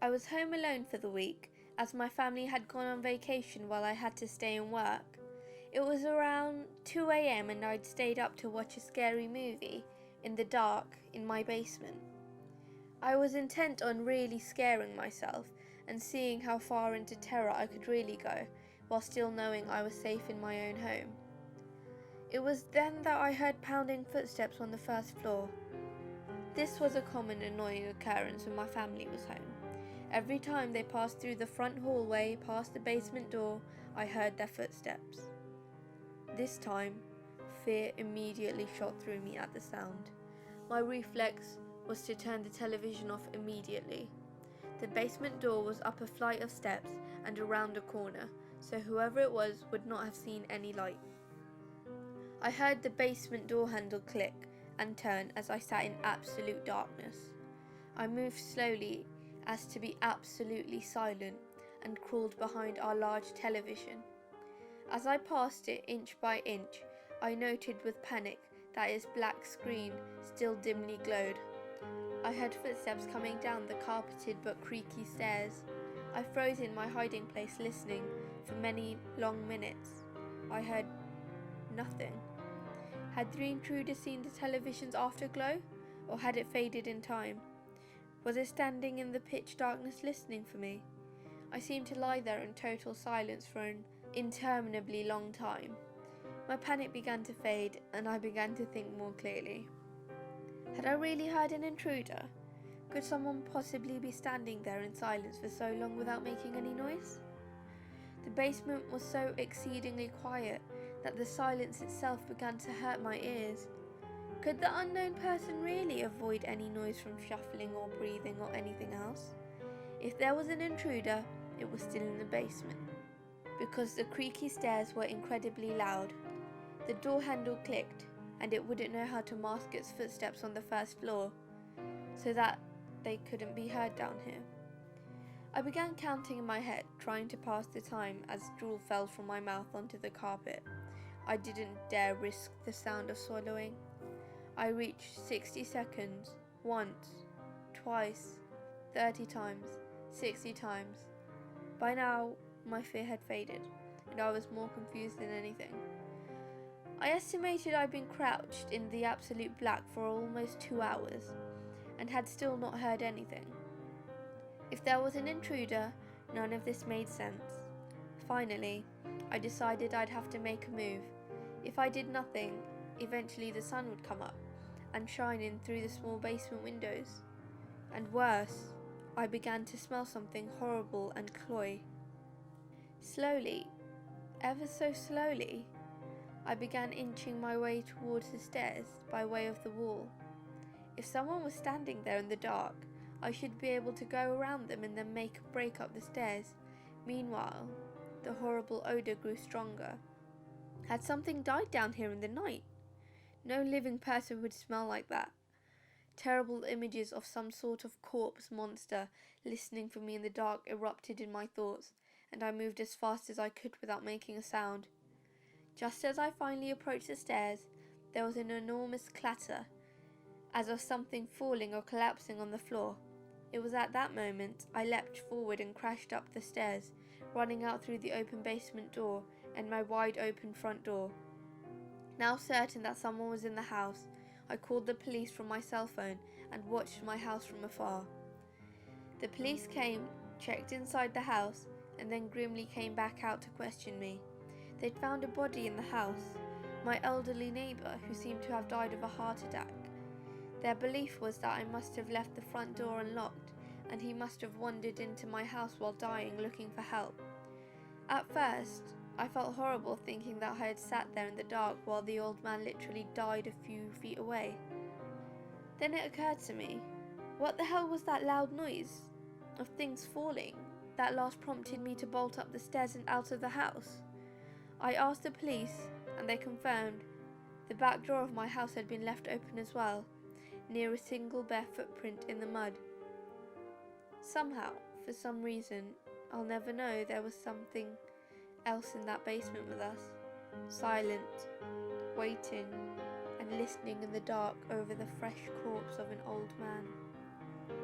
I was home alone for the week, as my family had gone on vacation while I had to stay and work. It was around 2 a.m. and I'd stayed up to watch a scary movie, in the dark, in my basement. I was intent on really scaring myself and seeing how far into terror I could really go, while still knowing I was safe in my own home. It was then that I heard pounding footsteps on the first floor. This was a common annoying occurrence when my family was home. Every time they passed through the front hallway past the basement door, I heard their footsteps. This time, fear immediately shot through me at the sound. My reflex was to turn the television off immediately. The basement door was up a flight of steps and around a corner, so whoever it was would not have seen any light. I heard the basement door handle click and turn as I sat in absolute darkness. I moved slowly as to be absolutely silent and crawled behind our large television. As I passed it inch by inch, I noted with panic that its black screen still dimly glowed. I heard footsteps coming down the carpeted but creaky stairs. I froze in my hiding place listening for many long minutes. I heard nothing. Had the intruder seen the television's afterglow, or had it faded in time? Was it standing in the pitch darkness listening for me? I seemed to lie there in total silence for an interminably long time. My panic began to fade, and I began to think more clearly. Had I really heard an intruder? Could someone possibly be standing there in silence for so long without making any noise? The basement was so exceedingly quiet that the silence itself began to hurt my ears. Could the unknown person really avoid any noise from shuffling or breathing or anything else? If there was an intruder, it was still in the basement, because the creaky stairs were incredibly loud. The door handle clicked, and it wouldn't know how to mask its footsteps on the first floor, so that they couldn't be heard down here. I began counting in my head, trying to pass the time as drool fell from my mouth onto the carpet. I didn't dare risk the sound of swallowing. I reached 60 seconds, once, twice, 30 times, 60 times. By now, my fear had faded, and I was more confused than anything. I estimated I'd been crouched in the absolute black for almost 2 hours, and had still not heard anything. If there was an intruder, none of this made sense. Finally, I decided I'd have to make a move. If I did nothing, eventually the sun would come up and shine in through the small basement windows. And worse, I began to smell something horrible and cloy. Slowly, ever so slowly, I began inching my way towards the stairs by way of the wall. If someone was standing there in the dark, I should be able to go around them and then make a break up the stairs. Meanwhile, the horrible odour grew stronger. Had something died down here in the night? No living person would smell like that. Terrible images of some sort of corpse monster listening for me in the dark erupted in my thoughts, and I moved as fast as I could without making a sound. Just as I finally approached the stairs, there was an enormous clatter, as of something falling or collapsing on the floor. It was at that moment I leapt forward and crashed up the stairs, running out through the open basement door and my wide open front door. Now certain that someone was in the house, I called the police from my cell phone and watched my house from afar. The police came, checked inside the house, and then grimly came back out to question me. They'd found a body in the house, my elderly neighbour who seemed to have died of a heart attack. Their belief was that I must have left the front door unlocked, and he must have wandered into my house while dying looking for help. At first, I felt horrible thinking that I had sat there in the dark while the old man literally died a few feet away. Then it occurred to me, what the hell was that loud noise of things falling that last prompted me to bolt up the stairs and out of the house? I asked the police, and they confirmed the back door of my house had been left open as well, near a single bare footprint in the mud. Somehow, for some reason, I'll never know, there was something else in that basement with us, silent, waiting, and listening in the dark over the fresh corpse of an old man.